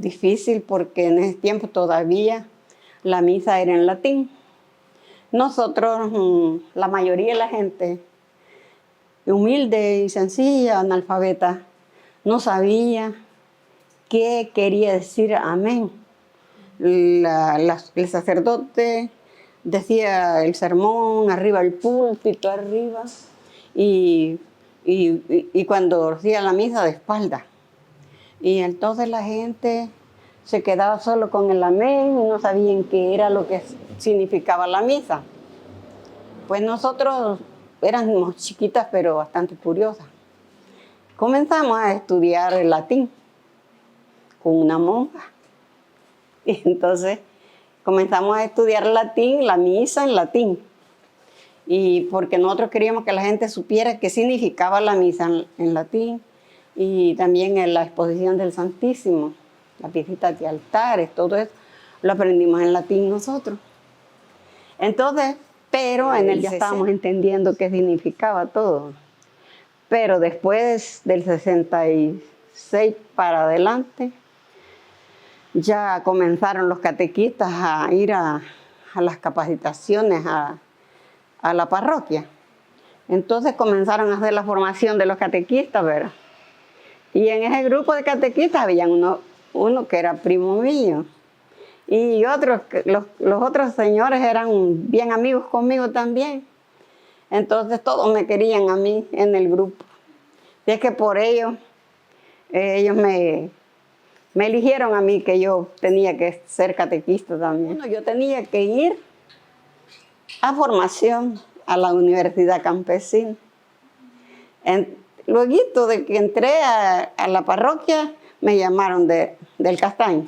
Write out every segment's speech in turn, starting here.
difícil porque en ese tiempo todavía la misa era en latín. Nosotros, la mayoría de la gente, humilde y sencilla, analfabeta, no sabía qué quería decir amén. El sacerdote decía el sermón arriba, el púlpito arriba, y cuando hacía la misa de espalda. Y entonces la gente se quedaba solo con el amén y no sabían qué era lo que significaba la misa. Pues nosotros éramos chiquitas pero bastante curiosas. Comenzamos a estudiar el latín con una monja. Y entonces comenzamos a estudiar latín, la misa en latín. Y porque nosotros queríamos que la gente supiera qué significaba la misa en latín. Y también en la exposición del Santísimo, las visitas de altares, todo eso lo aprendimos en latín nosotros. Entonces, pero en el ya estábamos entendiendo qué significaba todo. Pero después del 66 para adelante, ya comenzaron los catequistas a ir a las capacitaciones a la parroquia. Entonces comenzaron a hacer la formación de los catequistas, ¿verdad? Y en ese grupo de catequistas había uno que era primo mío. Y otros, los otros señores eran bien amigos conmigo también. Entonces todos me querían a mí en el grupo. Y es que por ellos me eligieron a mí que yo tenía que ser catequista también. Bueno, yo tenía que ir a formación a la Universidad Campesina. Luego de que entré a la parroquia, me llamaron del Castaño.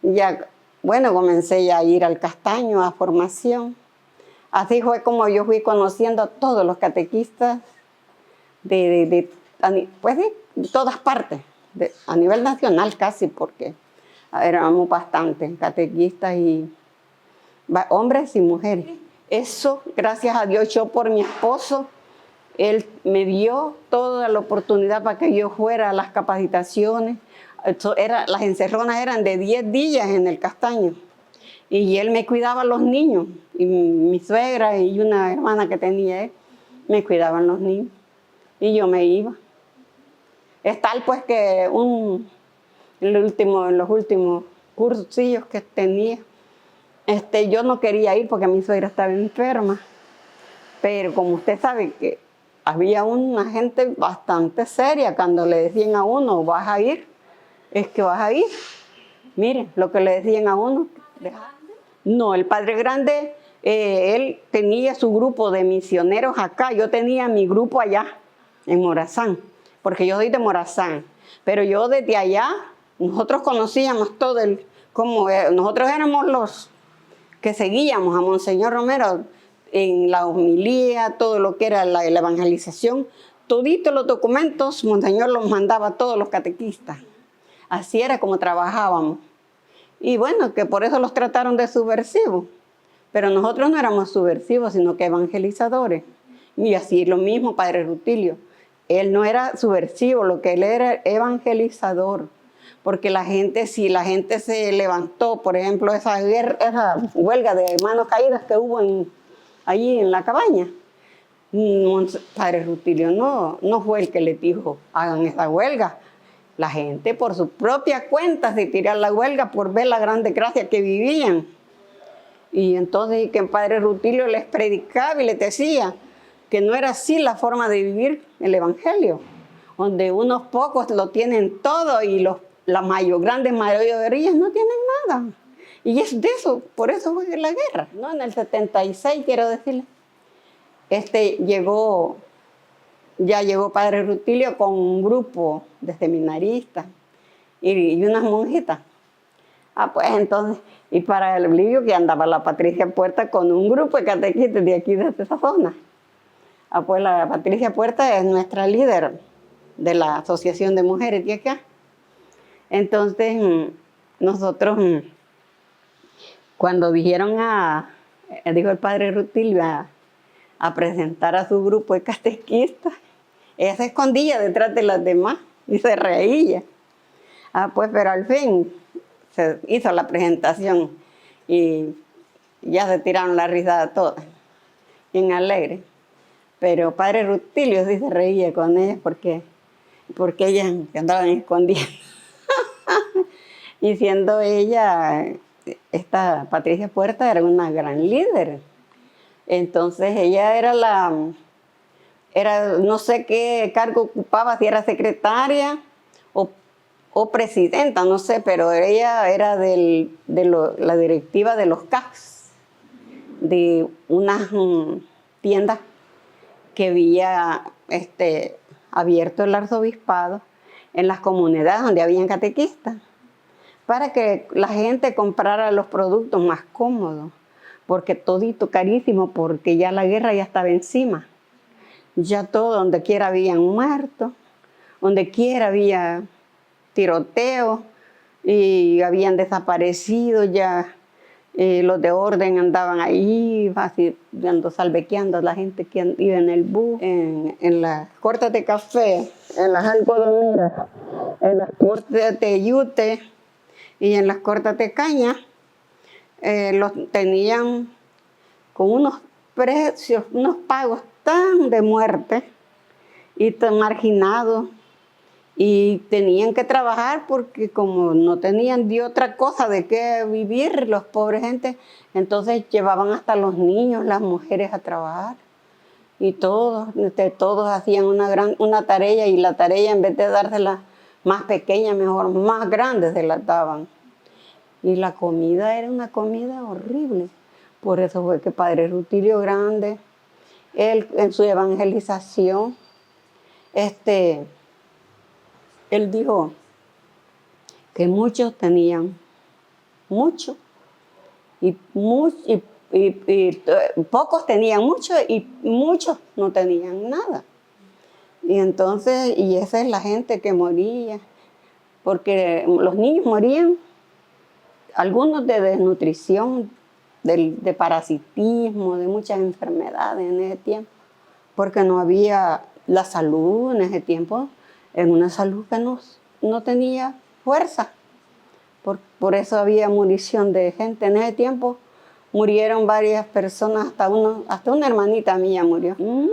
Ya, bueno, comencé ya a ir al Castaño a formación. Así fue como yo fui conociendo a todos los catequistas de todas partes, a nivel nacional casi, porque éramos bastantes catequistas, y hombres y mujeres. Eso, gracias a Dios, yo por mi esposo, él me dio toda la oportunidad para que yo fuera a las capacitaciones. Las encerronas eran de 10 días en el Castaño. Y él me cuidaba a los niños. Y mi suegra y una hermana que tenía él me cuidaban los niños. Y yo me iba. Es tal pues que en los últimos cursillos que tenía, yo no quería ir porque mi suegra estaba enferma. Pero como usted sabe que había una gente bastante seria, cuando le decían a uno, vas a ir, es que vas a ir. Miren, lo que le decían a uno. No, el Padre Grande, él tenía su grupo de misioneros acá, yo tenía mi grupo allá, en Morazán, porque yo soy de Morazán. Pero yo desde allá, nosotros conocíamos todo nosotros éramos los que seguíamos a Monseñor Romero en la homilía, todo lo que era la evangelización, toditos los documentos, Monseñor los mandaba a todos los catequistas. Así era como trabajábamos. Y bueno, que por eso los trataron de subversivos. Pero nosotros no éramos subversivos, sino que evangelizadores. Y así lo mismo Padre Rutilio. Él no era subversivo, lo que él era evangelizador. Porque si la gente se levantó, por ejemplo, esa huelga de manos caídas que hubo allí en la cabaña, Padre Rutilio no fue el que le dijo, hagan esa huelga. La gente por su propia cuenta se tiró a la huelga por ver la gran desgracia que vivían. Y entonces que el Padre Rutilio les predicaba y les decía que no era así la forma de vivir el Evangelio, donde unos pocos lo tienen todo y las grandes mayorías no tienen nada. Y es de eso, por eso fue la guerra. ¿No? En el 76, quiero decirle, ya llegó Padre Rutilio con un grupo de seminaristas y unas monjitas. Pues entonces, y para el Bolivio que andaba la Patricia Puerta con un grupo de catequistas de aquí, de esa zona. Pues la Patricia Puerta es nuestra líder de la Asociación de Mujeres de acá. Entonces, nosotros, cuando dijo el Padre Rutilio a presentar a su grupo de catequistas, ella se escondía detrás de las demás y se reía. Ah, pues, pero al fin se hizo la presentación y ya se tiraron la risada todas, bien alegre. Pero padre Rutilio sí se reía con ellas porque ellas andaban escondidas. Y siendo ella, esta Patricia Puerta era una gran líder. Entonces ella no sé qué cargo ocupaba, si era secretaria o presidenta, no sé, pero ella era la directiva de los CACs, de unas tiendas que había abierto el arzobispado en las comunidades donde habían catequistas, para que la gente comprara los productos más cómodos, porque todito carísimo, porque ya la guerra ya estaba encima. Ya todo, donde quiera habían muertos, donde quiera había tiroteo y habían desaparecido ya. Los de orden andaban ahí, así, salvequeando a la gente que iba en el bus, en las cortas de café, en las algodoneras, en las cortas de yute y en las cortas de caña, los tenían con unos precios, unos pagos tan de muerte y tan marginados, y tenían que trabajar porque como no tenían de otra cosa de qué vivir los pobres gente, entonces llevaban hasta los niños, las mujeres a trabajar, y todos hacían una tarea, y la tarea en vez de dársela más pequeña, mejor más grande se la daban. Y la comida era una comida horrible. Por eso fue que padre Rutilio Grande, él en su evangelización, él dijo que muchos tenían mucho y pocos tenían mucho y muchos no tenían nada. Y entonces, y esa es la gente que moría, porque los niños morían, algunos de desnutrición, de parasitismo, de muchas enfermedades en ese tiempo, porque no había la salud en ese tiempo, en una salud que no tenía fuerza. Por eso había murición de gente. En ese tiempo murieron varias personas, hasta una hermanita mía murió. ¿Cómo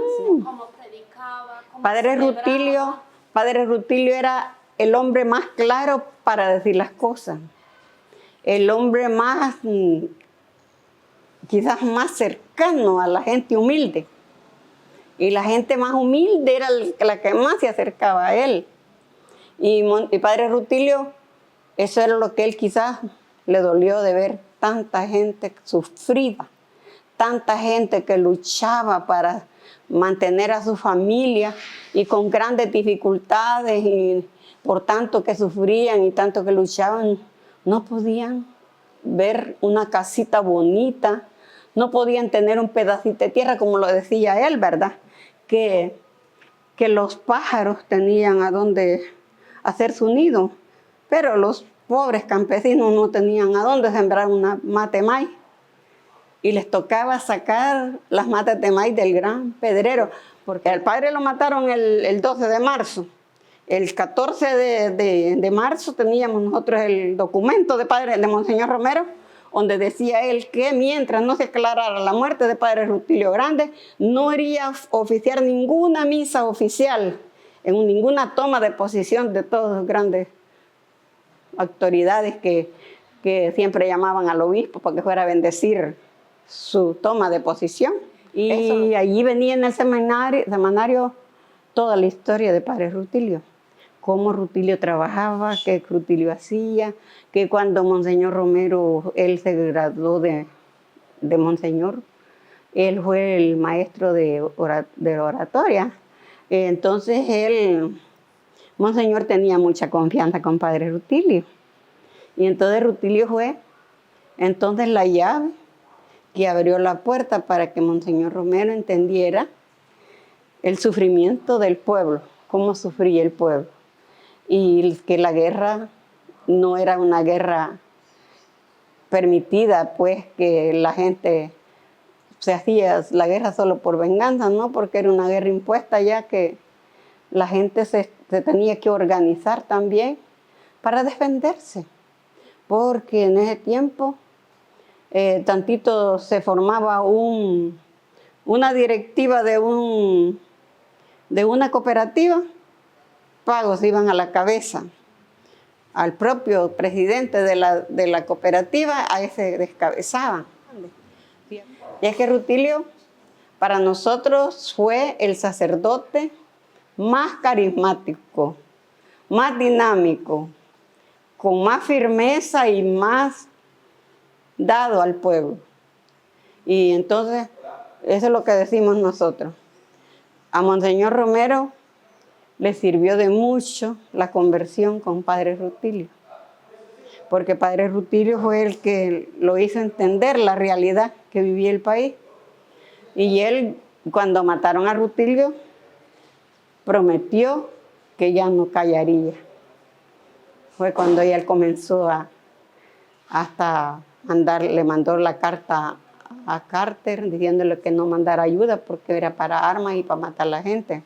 predicaba? ¿Cómo Padre Rutilio era el hombre más claro para decir las cosas. El hombre más, quizás más cercano a la gente humilde. Y la gente más humilde era la que más se acercaba a él. Y padre Rutilio, eso era lo que él quizás le dolió de ver tanta gente sufrida, tanta gente que luchaba para mantener a su familia y con grandes dificultades, y por tanto que sufrían y tanto que luchaban, no podían ver una casita bonita, no podían tener un pedacito de tierra, como lo decía él, ¿verdad? Que los pájaros tenían a dónde hacer su nido, pero los pobres campesinos no tenían a dónde sembrar una mate maíz, y les tocaba sacar las matas de maíz del gran pedrero, porque al padre lo mataron el 12 de marzo. El 14 de marzo teníamos nosotros el documento de Monseñor Romero, donde decía él que mientras no se aclarara la muerte de padre Rutilio Grande, no iría a oficiar ninguna misa oficial, en ninguna toma de posición de todas las grandes autoridades que siempre llamaban al obispo para que fuera a bendecir su toma de posición. Y allí venía en el semanario toda la historia de padre Rutilio. Cómo Rutilio trabajaba, qué Rutilio hacía, que cuando Monseñor Romero, él se graduó de Monseñor, él fue el maestro de oratoria. Entonces Monseñor tenía mucha confianza con padre Rutilio. Y entonces Rutilio fue entonces la llave que abrió la puerta para que Monseñor Romero entendiera el sufrimiento del pueblo, cómo sufría el pueblo. Y que la guerra no era una guerra permitida, pues que la gente se hacía la guerra solo por venganza, no, porque era una guerra impuesta, ya que la gente se tenía que organizar también para defenderse, porque en ese tiempo tantito se formaba una directiva de una cooperativa, pagos iban a la cabeza. Al propio presidente de la cooperativa, a ese descabezaban. Y es que Rutilio para nosotros fue el sacerdote más carismático, más dinámico, con más firmeza y más dado al pueblo. Y entonces, eso es lo que decimos nosotros. A Monseñor Romero le sirvió de mucho la conversión con Padre Rutilio, porque Padre Rutilio fue el que lo hizo entender la realidad que vivía el país. Y él, cuando mataron a Rutilio, prometió que ya no callaría. Fue cuando él comenzó le mandó la carta a Carter diciéndole que no mandara ayuda porque era para armas y para matar a la gente.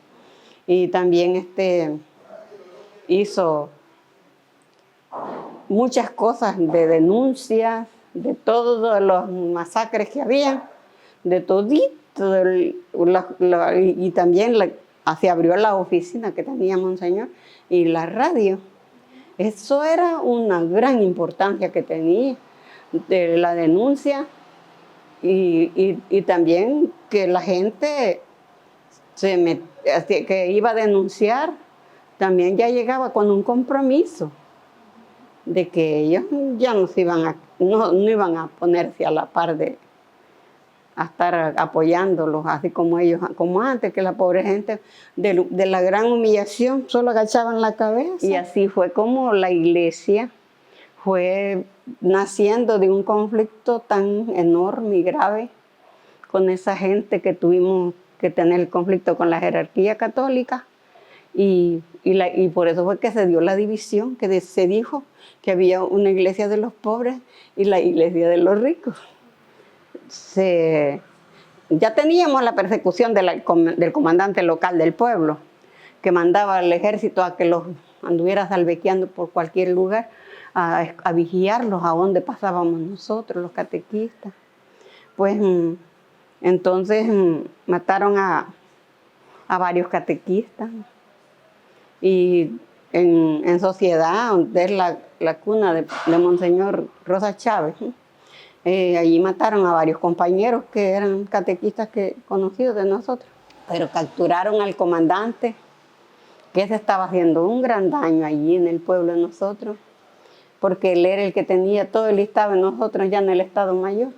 Y también hizo muchas cosas de denuncias de todos los masacres que había, de todito. Y también se abrió la oficina que tenía Monseñor y la radio. Eso era una gran importancia que tenía, de la denuncia y también que la gente que iba a denunciar también ya llegaba con un compromiso de que ellos ya no iban a ponerse a la par a estar apoyándolos, así como ellos, como antes, que la pobre gente de la gran humillación solo agachaban la cabeza. Y así fue como la iglesia fue naciendo de un conflicto tan enorme y grave con esa gente que tuvimos que tener el conflicto con la jerarquía católica. Y por eso fue que se dio la división, que se dijo que había una iglesia de los pobres y la iglesia de los ricos. Ya teníamos la persecución del comandante local del pueblo, que mandaba al ejército a que los anduviera salvequeando por cualquier lugar, a vigiarlos a donde pasábamos nosotros, los catequistas. Pues entonces mataron a varios catequistas. Y en Sociedad, donde es la cuna de Monseñor Rosa Chávez, allí mataron a varios compañeros que eran catequistas conocidos de nosotros. Pero capturaron al comandante, que se estaba haciendo un gran daño allí en el pueblo de nosotros, porque él era el que tenía todo el listado de nosotros ya en el Estado Mayor.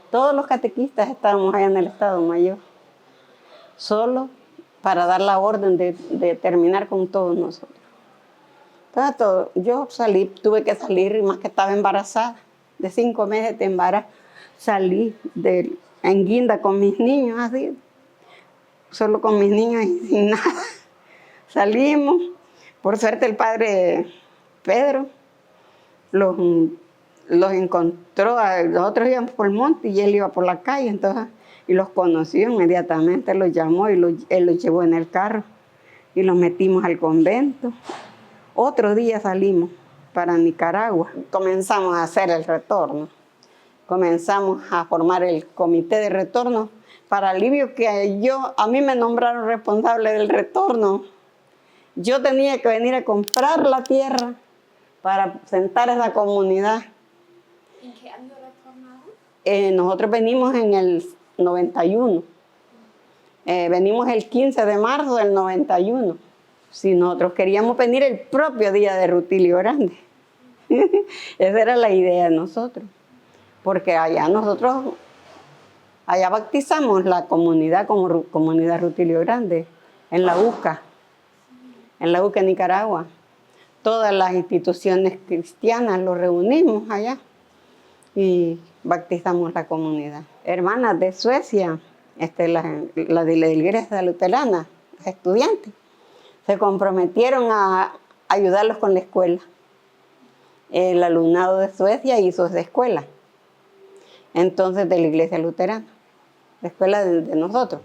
Todos los catequistas estábamos allá en el Estado Mayor, solo para dar la orden de terminar con todos nosotros. Entonces, yo tuve que salir, más que estaba embarazada, de 5 meses de embarazo, salí en guinda con mis niños, así, solo con mis niños y sin nada. Salimos, por suerte el padre Pedro los encontró, nosotros íbamos por el monte y él iba por la calle, entonces, y los conoció inmediatamente, los llamó y él los llevó en el carro y los metimos al convento. Otro día salimos para Nicaragua. Comenzamos a hacer el retorno. Comenzamos a formar el comité de retorno para alivio que a mí me nombraron responsable del retorno. Yo tenía que venir a comprar la tierra para sentar esa comunidad. ¿En qué año retornaron? Nosotros venimos en el 91. Venimos el 15 de marzo del 91. Si nosotros queríamos venir el propio día de Rutilio Grande. Esa era la idea de nosotros. Porque allá bautizamos la comunidad como Comunidad Rutilio Grande, en la UCA, en Nicaragua. Todas las instituciones cristianas lo reunimos allá y bautizamos la comunidad. Hermanas de Suecia, la de la iglesia luterana, los estudiantes, se comprometieron a ayudarlos con la escuela. El alumnado de Suecia hizo esa escuela, entonces de la iglesia luterana, la escuela de nosotros.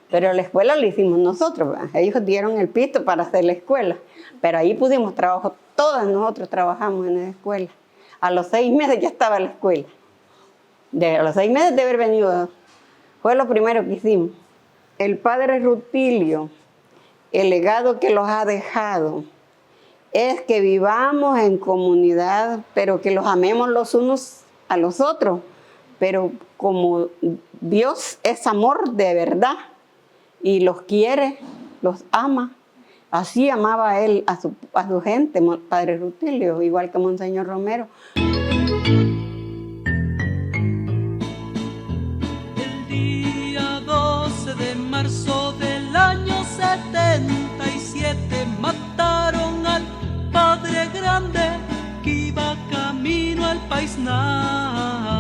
Pero la escuela la hicimos nosotros, ¿verdad? Ellos dieron el pisto para hacer la escuela, pero ahí pusimos trabajo todas nosotros trabajamos en la escuela. A los 6 meses ya estaba en la escuela. A los 6 meses de haber venido, fue lo primero que hicimos. El padre Rutilio, el legado que los ha dejado es que vivamos en comunidad, pero que los amemos los unos a los otros. Pero como Dios es amor de verdad y los quiere, los ama, así amaba él a su gente, padre Rutilio, igual que Monseñor Romero. El día 12 de marzo del año 77 mataron al padre grande que iba camino al país natal.